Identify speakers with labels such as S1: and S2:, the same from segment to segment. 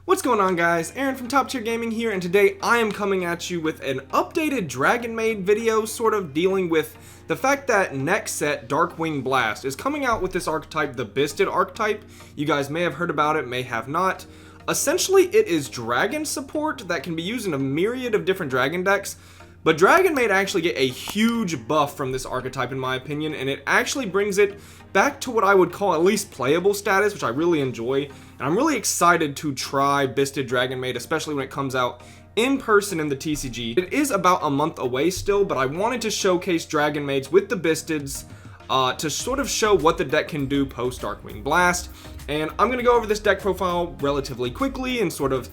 S1: What's going on, guys? Aaron from Top Tier Gaming here, and today I am coming at you with an updated Dragonmaid video, sort of dealing with the fact that next set, Darkwing Blast, is coming out with this archetype, the Byssted archetype. You guys may have heard about it, may have not. Essentially, it is dragon support that can be used in a myriad of different dragon decks, but Dragonmaid actually get a huge buff from this archetype in my opinion, and it actually brings it back to what I would call at least playable status, which I really enjoy. And I'm really excited to try Byssted Dragonmaid, especially when it comes out in person in the TCG. It is about a month away still, but I wanted to showcase Dragonmaids with the Byssted to sort of show what the deck can do post Darkwing Blast. And I'm going to go over this deck profile relatively quickly and sort of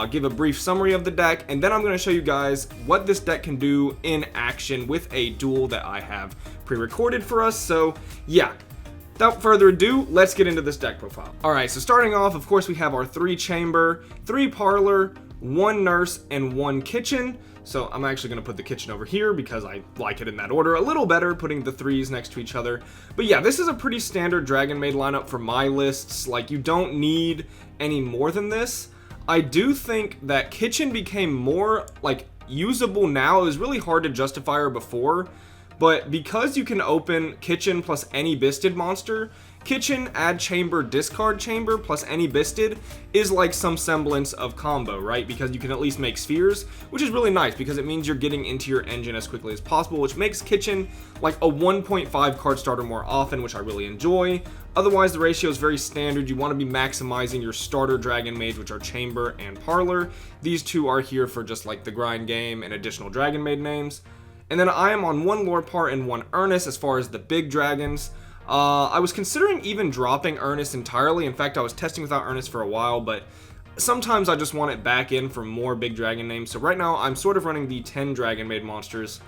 S1: give a brief summary of the deck, and then I'm going to show you guys what this deck can do in action with a duel that I have pre-recorded for us. So yeah, without further ado, let's get into this deck profile. Alright, so starting off, of course, we have our 3 chamber, 3 parlor, 1 nurse, and 1 kitchen. So I'm actually going to put the kitchen over here because I like it in that order a little better, putting the 3s next to each other. But yeah, this is a pretty standard Dragonmaid lineup for my lists. Like, you don't need any more than this. I do think that kitchen became more like usable now. It was really hard to justify her before, but because you can open kitchen plus any Byssted monster, kitchen, add chamber, discard chamber, plus any Byssted is like some semblance of combo, right? Because you can at least make spheres, which is really nice because it means you're getting into your engine as quickly as possible, which makes kitchen like a 1.5 card starter more often, which I really enjoy. Otherwise, the ratio is very standard. You want to be maximizing your starter Dragonmaids, which are chamber and parlor. These two are here for just like the grind game and additional Dragonmaid names. And then I am on 1 Lorepart and 1 Ernest as far as the big dragons. I was considering even dropping Ernest entirely. In fact, I was testing without Ernest for a while, but sometimes I just want it back in for more big dragon names. So right now, I'm sort of running the 10 Dragonmaid monsters.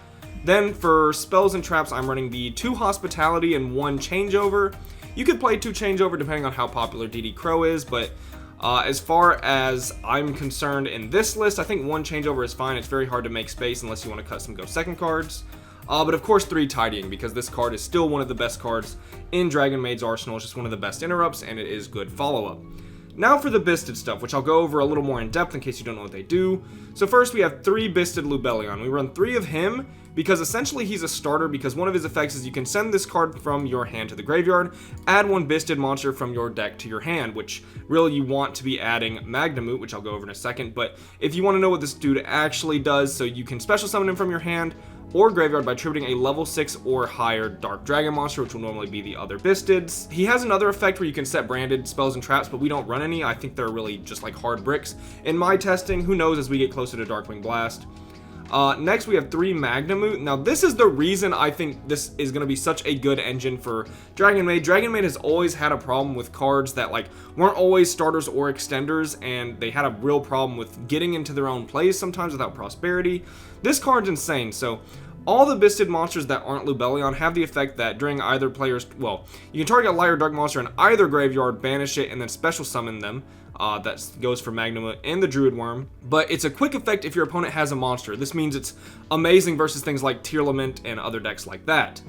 S1: Then for spells and traps, I'm running the 2 Hospitality and 1 Changeover. You could play 2 Changeover depending on how popular DD Crow is, but as far as I'm concerned in this list, I think 1 Changeover is fine. It's very hard to make space unless you want to cut some go second cards. But of course 3 Tidying, because this card is still one of the best cards in Dragonmaid's arsenal. It's just one of the best interrupts, and it is good follow-up. Now for the Byssted stuff, which I'll go over a little more in depth in case you don't know what they do. So first we have 3 Byssted Lubellion. We run 3 of him because essentially he's a starter, because one of his effects is you can send this card from your hand to the graveyard, add 1 Byssted monster from your deck to your hand, which really you want to be adding Magnamut, which I'll go over in a second. But if you want to know what this dude actually does, so you can special summon him from your hand or graveyard by tributing a level 6 or higher Dark Dragon monster, which will normally be the other Byssted. He has another effect where you can set branded spells and traps, but we don't run any. I think they're really just like hard bricks. In my testing, who knows as we get closer to Darkwing Blast. Next, we have 3 Magnamut. Now, this is the reason I think this is going to be such a good engine for Dragonmaid. Dragonmaid has always had a problem with cards that like weren't always starters or extenders, and they had a real problem with getting into their own plays sometimes without prosperity. This card's insane. So all the Byssted monsters that aren't Lubellion have the effect that during either player's, well, you can target a light or dark monster in either graveyard, banish it, and then special summon them. That goes for Magnamut and the Druid Worm. But it's a quick effect if your opponent has a monster. This means it's amazing versus things like Tear Lament and other decks like that.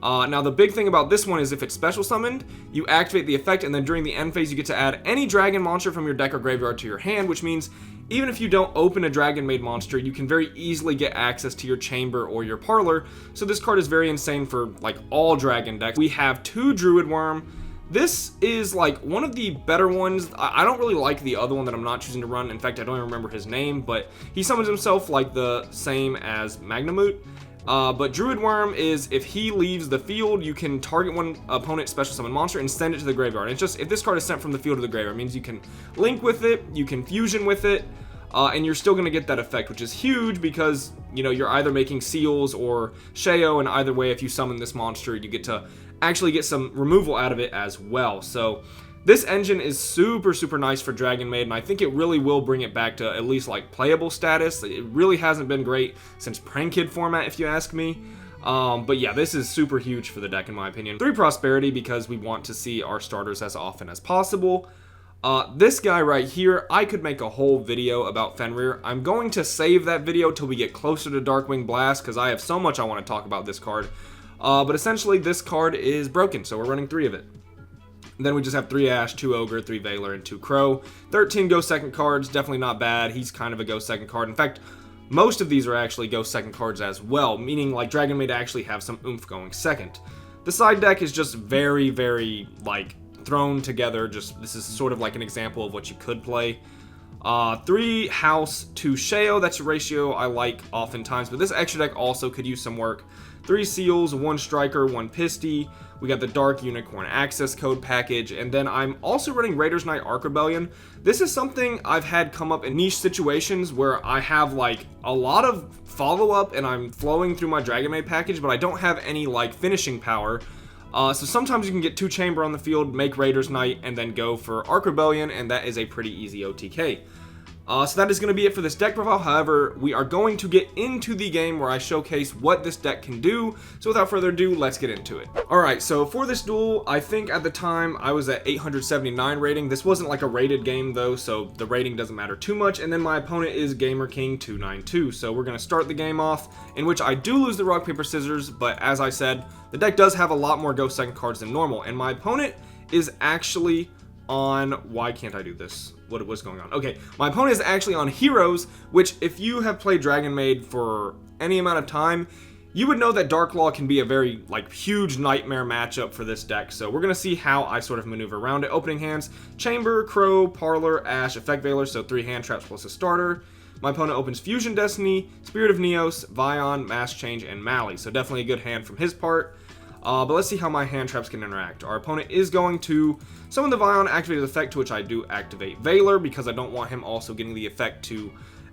S1: Now the big thing about this one is if it's special summoned, you activate the effect, and then during the end phase you get to add any dragon monster from your deck or graveyard to your hand, which means even if you don't open a Dragonmaid monster, you can very easily get access to your chamber or your parlor. So this card is very insane for like all dragon decks. We have 2 Druid Worm. This is like one of the better ones. I don't really like the other one that I'm not choosing to run. In fact, I don't even remember his name, but he summons himself like the same as Magnamut. But Druid Worm is if he leaves the field, you can target one opponent special summon monster and send it to the graveyard. It's just if this card is sent from the field to the graveyard, it means you can link with it, you can fusion with it, and you're still going to get that effect, which is huge because, you know, you're either making seals or Sheo, and either way, if you summon this monster, you get to actually get some removal out of it as well. So this engine is super nice for Dragonmaid, and I think it really will bring it back to at least like playable status. It really hasn't been great since Prank Kid format, if you ask me. But yeah, this is super huge for the deck in my opinion. 3 Prosperity because we want to see our starters as often as possible. This guy right here, I could make a whole video about Fenrir. I'm going to save that video till we get closer to Darkwing Blast because I have so much I want to talk about this card. But essentially this card is broken, so we're running 3 of it. And then we just have 3 Ash, 2 Ogre, 3 Veiler, and 2 Crow. 13 go second cards, definitely not bad. He's kind of a go second card. In fact, most of these are actually go second cards as well, meaning like Dragonmaid actually have some oomph going second. The side deck is just very, very like thrown together. Just this is sort of like an example of what you could play. 3 House, 2 Sheo, that's a ratio I like oftentimes, but this extra deck also could use some work. 3 Seals, 1 Striker, 1 Pisty. We got the Dark Unicorn access code package, and then I'm also running Raiders Knight Arc Rebellion. This is something I've had come up in niche situations where I have like a lot of follow-up and I'm flowing through my Dragonmaid package, but I don't have any like finishing power. So sometimes you can get 2 Chamber on the field, make Raiders Knight, and then go for Arc Rebellion, and that is a pretty easy OTK. So that is going to be it for this deck profile. However, we are going to get into the game where I showcase what this deck can do. So without further ado, let's get into it. Alright, so for this duel, I think at the time I was at 879 rating. This wasn't like a rated game though, so the rating doesn't matter too much. And then my opponent is Gamer King 292. So we're going to start the game off, in which I do lose the rock, paper, scissors. But as I said, the deck does have a lot more go second cards than normal. And my opponent is actually on, why can't I do this? What was going on? Okay, my opponent is actually on Heroes, which if you have played Dragonmaid for any amount of time, you would know that Dark Law can be a very like huge nightmare matchup for this deck. So we're gonna see how I sort of maneuver around it. Opening hands: Chamber, Crow, Parlor, Ash, Effect Veiler, so 3 hand traps plus a starter. My opponent opens Fusion Destiny, Spirit of Neos, Vion, Mass Change, and Mali. So definitely a good hand from his part. But let's see how my hand traps can interact. Our opponent is going to summon the Vion, activate his effect, to which I do activate Veiler because I don't want him also getting the effect to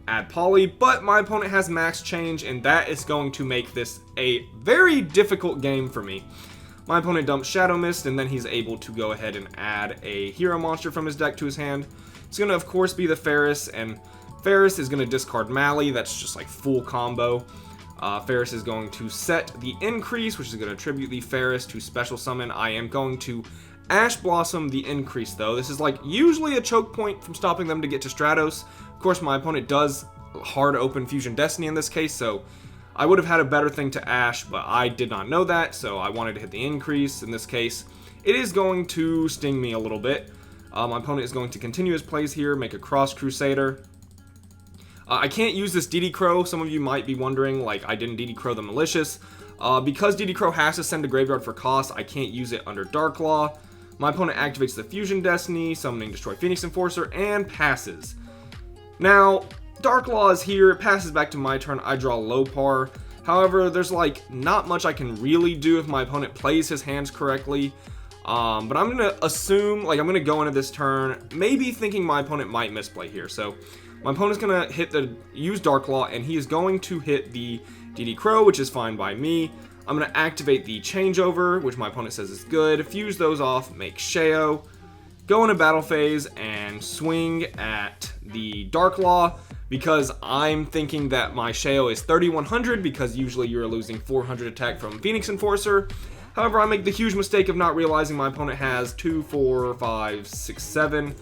S1: add Poly. But my opponent has Max Change, and that is going to make this a very difficult game for me. My opponent dumps Shadow Mist, and then he's able to go ahead and add a hero monster from his deck to his hand. It's going to, of course, be the Ferris, and Ferris is going to discard Mali. That's just like full combo. Ferris is going to set the increase, which is going to attribute the Ferris to special summon. I am going to Ash Blossom the increase, though. This is like usually a choke point from stopping them to get to Stratos. Of course, my opponent does hard open Fusion Destiny in this case, so I would have had a better thing to Ash, but I did not know that, so I wanted to hit the increase. In this case, it is going to sting me a little bit. My opponent is going to continue his plays here, make a Cross Crusader. I can't use this DD Crow. Some of you might be wondering, like, I didn't DD Crow the Malicious. Because DD Crow has to send to Graveyard for cost, I can't use it under Dark Law. My opponent activates the Fusion Destiny, summoning Destroy Phoenix Enforcer, and passes. Now, Dark Law is here. It passes back to my turn. I draw Lopar. However, there's, like, not much I can really do if my opponent plays his hands correctly. But I'm going to assume, like, I'm going to go into this turn, maybe thinking my opponent might misplay here. So my opponent's going to use Dark Law, and he is going to hit the DD Crow, which is fine by me. I'm going to activate the Changeover, which my opponent says is good, fuse those off, make Sheo, go into battle phase, and swing at the Dark Law, because I'm thinking that my Sheo is 3100, because usually you're losing 400 attack from Phoenix Enforcer. However, I make the huge mistake of not realizing my opponent has 2, 4, 5, 6, 7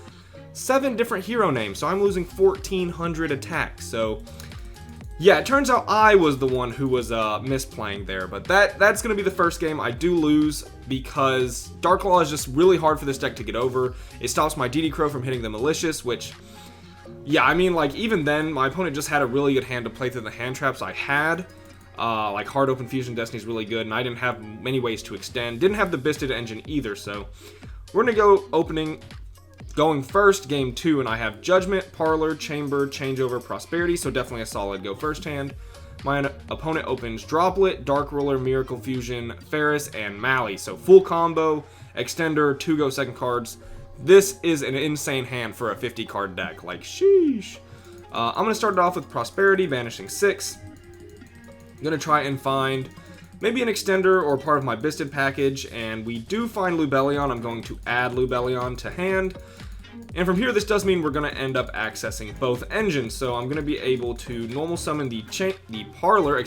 S1: different hero names, so I'm losing 1400 attack. So yeah, it turns out I was the one who was misplaying there, but that's going to be the first game I do lose, because Dark Law is just really hard for this deck to get over. It stops my DD Crow from hitting the Malicious, which, yeah, I mean, like, even then, my opponent just had a really good hand to play through the hand traps I had. Like, hard open Fusion Destiny is really good, and I didn't have many ways to extend. Didn't have the Byssted engine either, so we're going to go going first, game 2, and I have Judgment, Parlor, Chamber, Changeover, Prosperity, so definitely a solid go first hand. My opponent opens Droplet, Dark Ruler, Miracle Fusion, Ferris, and Mali, so full combo, extender, 2 go second cards. This is an insane hand for a 50 card deck, like sheesh. I'm going to start it off with Prosperity, banishing 6. I'm going to try and find maybe an extender or part of my Byssted package, and we do find Lubellion. I'm going to add Lubellion to hand. And from here, this does mean we're going to end up accessing both engines, so I'm going to be able to normal summon the Parlor,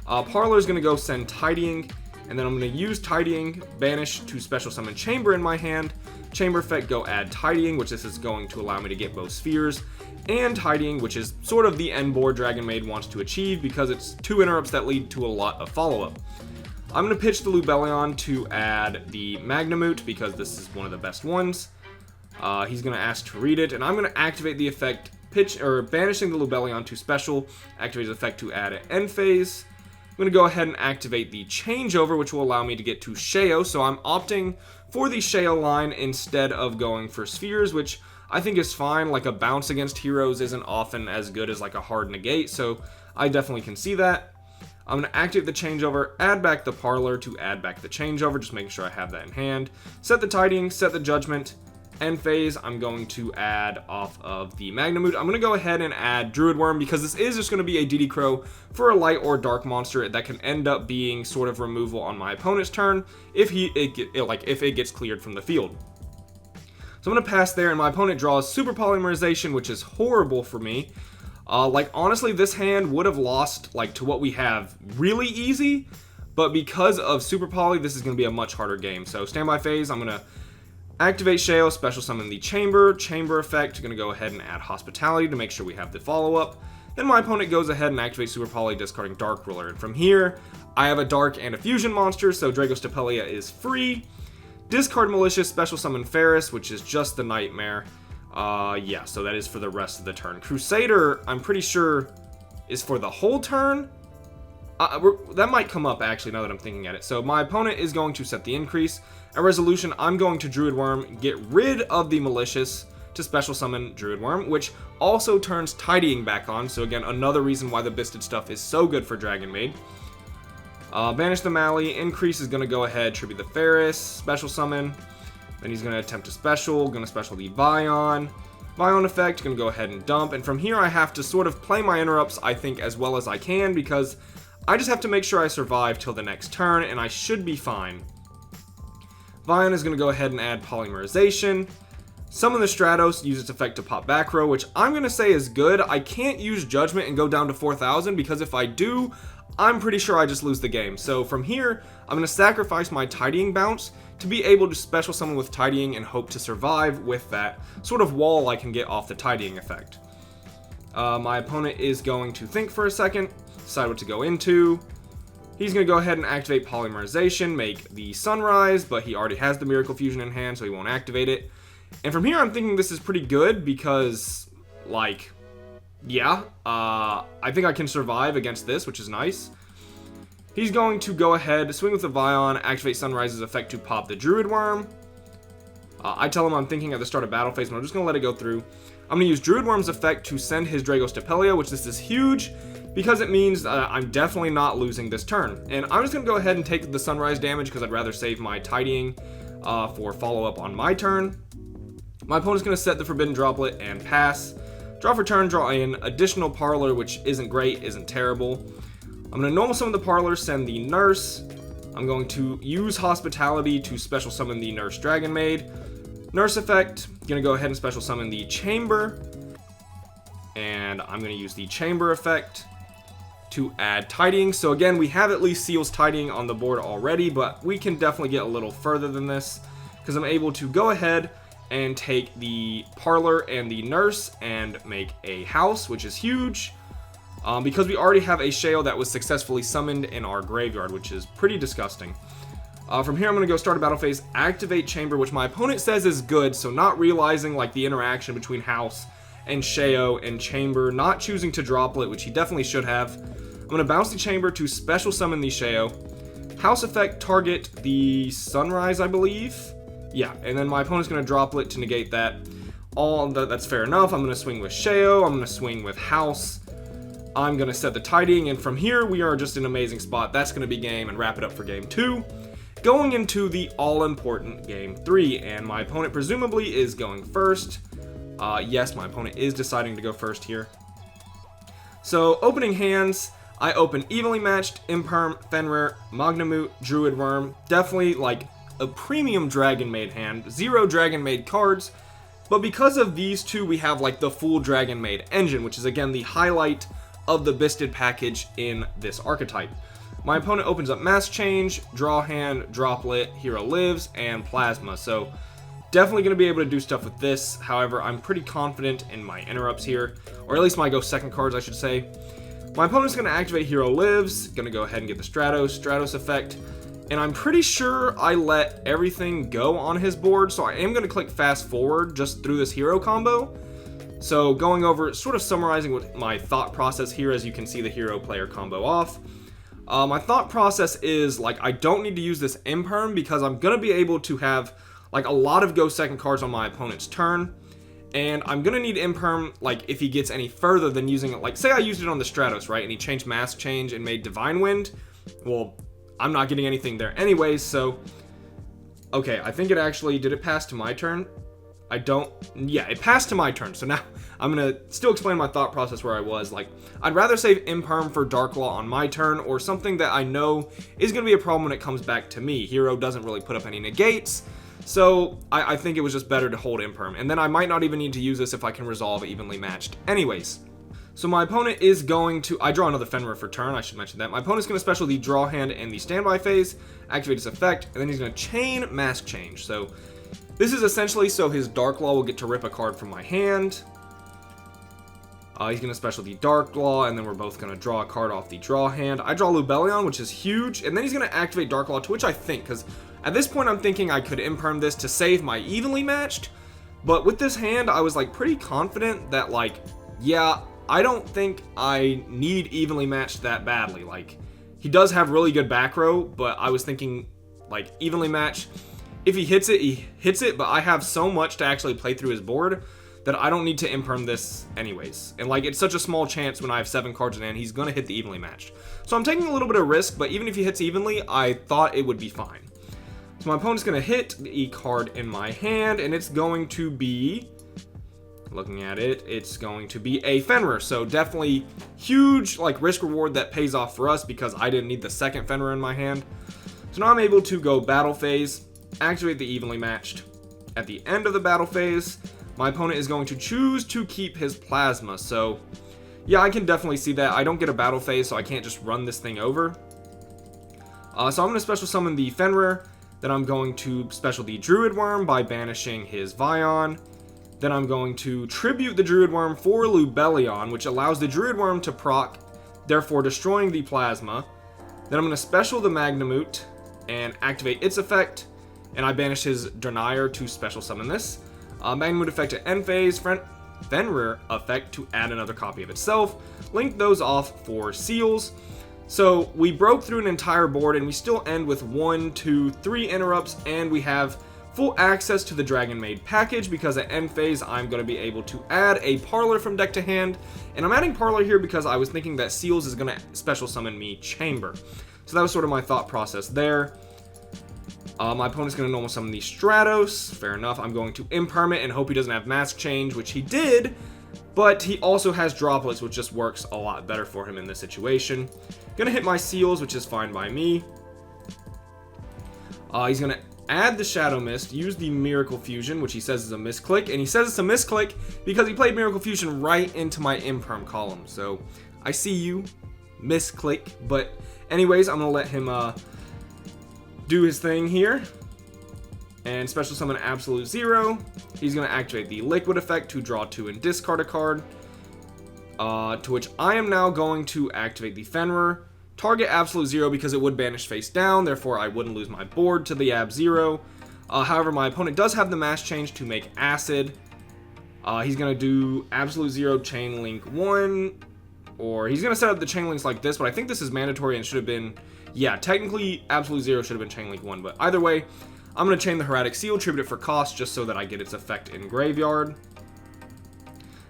S1: Parlor is going to go send Tidying, and then I'm going to use Tidying, banish to special summon Chamber in my hand. Chamber effect, go add Tidying, which this is going to allow me to get both spheres, and Tidying, which is sort of the end board Dragonmaid wants to achieve, because it's 2 interrupts that lead to a lot of follow-up. I'm going to pitch the Lubellion to add the Magnamute because this is one of the best ones. He's going to ask to read it, and I'm going to activate the effect banishing the Lubellion to special, activate the effect to add an end phase. I'm going to go ahead and activate the changeover, which will allow me to get to Sheo, so I'm opting for the Sheo line instead of going for spheres, which I think is fine. Like, a bounce against heroes isn't often as good as like a hard negate, so I definitely can see that. I'm going to activate the changeover, add back the parlor to add back the changeover, just making sure I have that in hand. Set the tidying, set the judgment. End phase, I'm going to add off of the Magnamute. I'm going to go ahead and add Druid Worm because this is just going to be a DD Crow for a light or dark monster that can end up being sort of removal on my opponent's turn if it gets cleared from the field. So I'm going to pass there, and my opponent draws Super Polymerization, which is horrible for me. Like, honestly, this hand would have lost like to what we have really easy, but because of Super Poly, this is going to be a much harder game. So standby phase, I'm going to activate Sheo, special summon the Chamber effect. Going to go ahead and add Hospitality to make sure we have the follow-up. Then my opponent goes ahead and activates Super Poly, discarding Dark Ruler. And from here, I have a Dark and a Fusion monster, so Dragostapelia is free. Discard Malicious, special summon Ferris, which is just the Nightmare. Yeah, so that is for the rest of the turn. Crusader, I'm pretty sure, is for the whole turn. That might come up, actually, now that I'm thinking at it. So my opponent is going to set the increase. At resolution, I'm going to Druid Worm, get rid of the Malicious to special summon Druid Worm, which also turns Tidying back on. So again, another reason why the Byssted stuff is so good for Dragonmaid. Banish the Mally, increase is going to go ahead, tribute the Ferris, special summon. Then he's going to attempt to special, going to special the Vion. Vion effect, going to go ahead and dump. And from here, I have to sort of play my interrupts, I think, as well as I can, because I just have to make sure I survive till the next turn, and I should be fine. Vion is going to go ahead and add Polymerization. Summon the Stratos, use its effect to pop back row, which I'm going to say is good. I can't use Judgment and go down to 4,000, because if I do, I'm pretty sure I just lose the game. So from here, I'm going to sacrifice my Tidying bounce to be able to special summon with Tidying and hope to survive with that sort of wall I can get off the Tidying effect. My opponent is going to think for a second, decide what to go into. He's going to go ahead and activate Polymerization, make the Sunrise, but he already has the Miracle Fusion in hand, so he won't activate it. And from here, I'm thinking this is pretty good because, like, yeah, I think I can survive against this, which is nice. He's going to go ahead, swing with the Vion, activate Sunrise's effect to pop the Druid Worm. I tell him I'm thinking at the start of battle phase, but I'm just going to let it go through. I'm going to use Druid Worm's effect to send his Dragostapelia, which this is huge, because it means I'm definitely not losing this turn. And I'm just going to go ahead and take the Sunrise damage, because I'd rather save my Tidying for follow-up on my turn. My opponent's going to set the Forbidden Droplet and pass. Draw for turn, draw in additional Parlor, which isn't great, isn't terrible. I'm going to normal summon the Parlor, send the Nurse. I'm going to use Hospitality to special summon the Nurse Dragonmaid. Nurse effect, going to go ahead and special summon the Chamber. And I'm going to use the Chamber effect to add Tidying. So again, we have at least Seal's Tidying on the board already, but we can definitely get a little further than this, because I'm able to go ahead and take the Parlor and the Nurse and make a house, which is huge. Because we already have a Sheo that was successfully summoned in our graveyard, which is pretty disgusting. From here, I'm going to go start a battle phase, activate Chamber, which my opponent says is good, so not realizing like the interaction between House and Sheo and Chamber, not choosing to Droplet, which he definitely should have. I'm going to bounce the Chamber to special summon the Sheo. House effect, target the Sunrise, I believe. Yeah, and then my opponent's going to Droplet to negate that. That's fair enough. I'm going to swing with Sheo, I'm going to swing with House. I'm going to set the Tidying, and from here, we are just in an amazing spot. That's going to be game, and wrap it up for game 2. Going into the all-important game 3, and my opponent presumably is going first. Yes, my opponent is deciding to go first here. So, opening hands, I open Evenly Matched, Imperm, Fenrir, Magnamute, Druid Worm. Definitely, like, a premium Dragonmaid hand. 0 Dragonmaid cards. But because of these two, we have, like, the full Dragonmaid engine, which is, again, the highlight of the Byssted package in this archetype. My opponent opens up Mass Change, Draw Hand, Droplet, Hero Lives, and Plasma. So definitely going to be able to do stuff with this. However, I'm pretty confident in my interrupts here, or at least my go second cards, I should say. My opponent's going to activate Hero Lives, going to go ahead and get the Stratos effect. And I'm pretty sure I let everything go on his board, so I am going to click fast forward just through this hero combo. So going over, sort of summarizing what my thought process here, as you can see the hero player combo off. My thought process is, like, I don't need to use this imperm because I'm going to be able to have, like, a lot of go second cards on my opponent's turn. And I'm going to need imperm, like, if he gets any further than using it. Like, say I used it on the Stratos, right? And he changed Mask Change and made Divine Wind. Well, I'm not getting anything there anyways, so... Okay, I think it actually... Did it pass to my turn? I don't... Yeah, it passed to my turn, so now I'm going to still explain my thought process where I was. Like, I'd rather save imperm for Dark Law on my turn, or something that I know is going to be a problem when it comes back to me. Hero doesn't really put up any negates, so I think it was just better to hold imperm. And then I might not even need to use this if I can resolve evenly matched anyways. So my opponent is going to... I draw another Fenrir for turn, I should mention that. My opponent's going to special the draw hand and the standby phase, activate its effect, and then he's going to chain Mask Change. So this is essentially so his Dark Law will get to rip a card from my hand. He's going to special the Dark Law, and then we're both going to draw a card off the draw hand. I draw Lubellion, which is huge, and then he's going to activate Dark Law, to which I think, because at this point I'm thinking I could imperm this to save my evenly matched, but with this hand I was like pretty confident that, like, yeah, I don't think I need evenly matched that badly. Like, he does have really good back row, but I was thinking, like, evenly matched, if he hits it, but I have so much to actually play through his board that I don't need to imperm this anyways. And, like, it's such a small chance when I have 7 cards in hand, he's going to hit the evenly matched. So I'm taking a little bit of risk, but even if he hits evenly, I thought it would be fine. So my opponent's going to hit the E card in my hand, and it's going to be... Looking at it, it's going to be a Fenrir. So definitely huge, like, risk reward that pays off for us because I didn't need the second Fenrir in my hand. So now I'm able to go battle phase, activate the evenly matched. At the end of the battle phase, my opponent is going to choose to keep his plasma. So yeah, I can definitely see that. I don't get a battle phase, so I can't just run this thing over. So I'm going to special summon the Fenrir. Then I'm going to special the Druid Worm by banishing his Vion. Then I'm going to tribute the Druid Worm for Lubellion, which allows the Druid Worm to proc, therefore destroying the plasma. Then I'm going to special the Magnamut and activate its effect, and I banish his Denier to special summon this. Magnamut effect at end phase, Fenrir effect to add another copy of itself. Link those off for seals. So we broke through an entire board, and we still end with 1, 2, 3 interrupts, and we have full access to the Dragonmaid package because at end phase I'm going to be able to add a Parlor from deck to hand, and I'm adding Parlor here because I was thinking that Seals is going to special summon me Chamber. So that was sort of my thought process there. My opponent's going to normal summon the Stratos. Fair enough. I'm going to imperm it and hope he doesn't have Mask Change, which he did, but he also has Droplets, which just works a lot better for him in this situation. Going to hit my Seals, which is fine by me. He's going to add the Shadow Mist, use the Miracle Fusion, which he says is a misclick, and he says it's a misclick because he played Miracle Fusion right into my imperm column. So I see you, misclick, but anyways, I'm going to let him do his thing here and special summon Absolute Zero. He's going to activate the Liquid effect to draw 2 and discard a card, to which I am now going to activate the Fenrir. Target Absolute Zero because it would banish face down, therefore I wouldn't lose my board to the Ab Zero. However, my opponent does have the Mask Change to make Acid. He's going to do Absolute Zero Chain Link 1, or he's going to set up the Chain Links like this, but I think this is mandatory and should have been, yeah, technically Absolute Zero should have been Chain Link 1, but either way, I'm going to chain the Hieratic Seal, tribute it for cost, just so that I get its effect in Graveyard.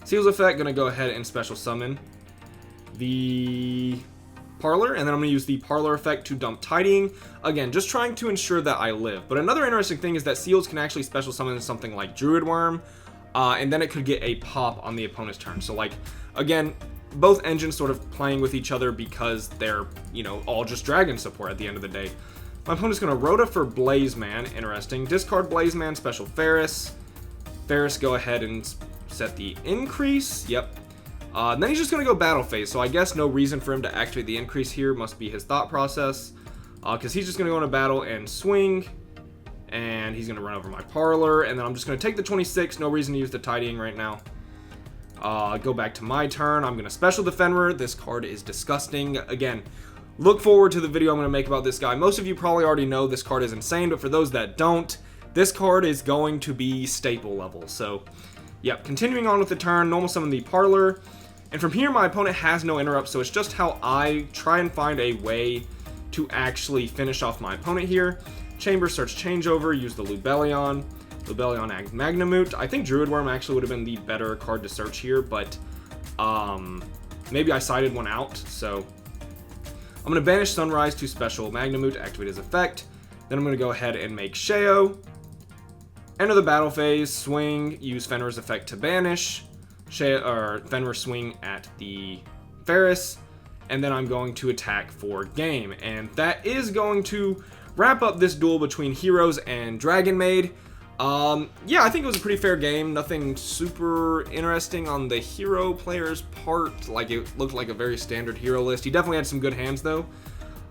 S1: Seal's effect, going to go ahead and special summon the Parlor, and then I'm going to use the Parlor effect to dump Tidying. Again, just trying to ensure that I live. But another interesting thing is that Seals can actually special summon something like Druid Worm, and then it could get a pop on the opponent's turn. So, like, again, both engines sort of playing with each other because they're, you know, all just Dragon support at the end of the day. My opponent's going to Rhoda for Blaze Man. Interesting. Discard Blaze Man, special Ferris. Ferris, go ahead and set the increase. Yep. Then he's just going to go battle phase, so I guess no reason for him to activate the increase here. Must be his thought process, because he's just going to go into battle and swing, and he's going to run over my Parlor, and then I'm just going to take the 26. No reason to use the Tidying right now. Go back to my turn. I'm going to special the Fenrir. This card is disgusting. Again, look forward to the video I'm going to make about this guy. Most of you probably already know this card is insane, but for those that don't, this card is going to be staple level. So, yep, continuing on with the turn, normal summon the Parlor. And from here, my opponent has no interrupt, so it's just how I try and find a way to actually finish off my opponent here. Chamber, search changeover, use the Lubellion. Lubellion Magnamute. I think Druid Worm actually would have been the better card to search here, but maybe I sided one out, so I'm going to banish Sunrise to special Magnamute, activate his effect. Then I'm going to go ahead and make Sheo. Enter the battle phase, swing, use Fenrir's effect to banish. Fenrir swing at the Ferris, and then I'm going to attack for game. And that is going to wrap up this duel between Heroes and Dragonmaid. Yeah, I think it was a pretty fair game. Nothing super interesting on the hero player's part. Like, it looked like a very standard hero list. He definitely had some good hands, though.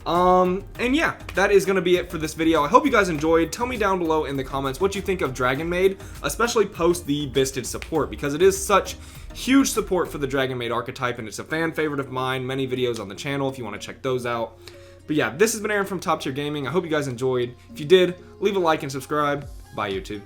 S1: And yeah, that is going to be it for this video. I hope you guys enjoyed. Tell me down below in the comments what you think of Dragonmaid, especially post the Byssted support, because it is such huge support for the Dragonmaid archetype, and it's a fan favorite of mine. Many videos on the channel if you want to check those out. But yeah, this has been Aaron from Top Tier Gaming. I hope you guys enjoyed. If you did, leave a like and subscribe. Bye, YouTube.